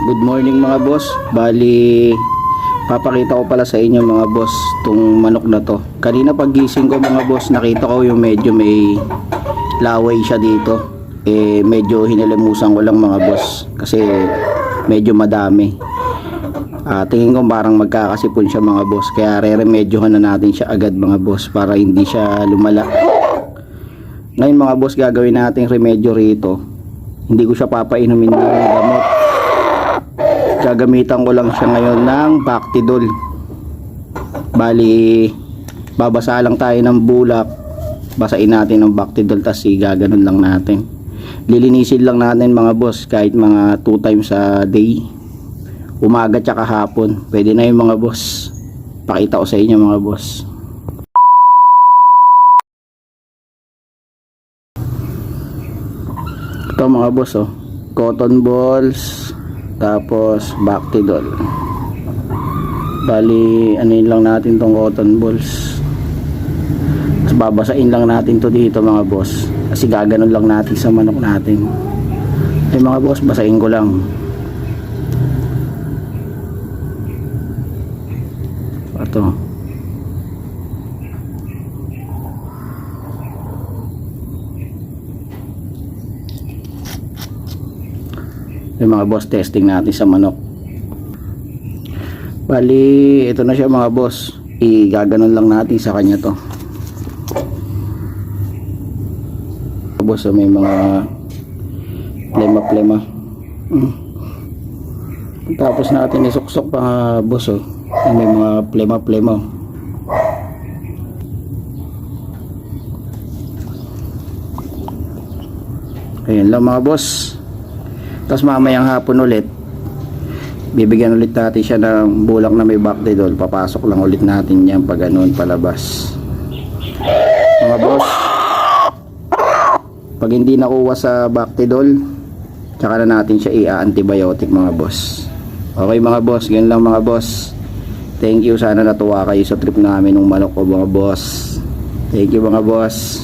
Good morning mga boss. Bali, papakita ko pala sa inyo mga boss tong manok na to. Kanina pagising ko mga boss, nakita ko yung medyo may laway siya dito. Medyo hinalimusan ko lang mga boss kasi medyo madami. Tingin ko parang magkakasipon siya mga boss, kaya re-remedyohan na natin siya agad mga boss para hindi siya lumala. Ngayon mga boss, gagawin natin remedyo rito. Hindi ko siya papainumin ng gamot. Gagamitan ko lang siya ngayon ng Bactidol. Bali, babasa lang tayo ng bulak, basain natin ng Bactidol, tas gaganon lang natin. Lilinisin lang natin mga boss kahit mga 2 times a day, umaga tsaka hapon. Pwede na yung mga boss. Pakita ko sa inyo mga boss. Ito mga boss, oh, cotton balls, tapos Bactidol. Bali, anin lang natin tong cotton balls, tapos babasain lang natin to dito mga boss, kasi gaganon lang natin sa manok natin. Mga boss, basain ko lang. Ito, yung mga boss, testing natin sa manok. Bali, ito na siya mga boss. Igaganon lang natin sa kanya to. Boss, may mga plema. Tapos natin isuksok pa boss, oh. May mga plema. Ayun lang mga boss. Tapos mamayang hapon ulit, bibigyan ulit natin siya ng bulak na may Bactidol. Papasok lang ulit natin yan pag ganoon palabas mga boss. Pag hindi nakuha sa Bactidol, tsaka na natin siya i-antibiotic mga boss. Okay mga boss, ganyan lang mga boss. Thank you, sana natuwa kayo sa trip namin ng manok ko mga boss. Thank you mga boss.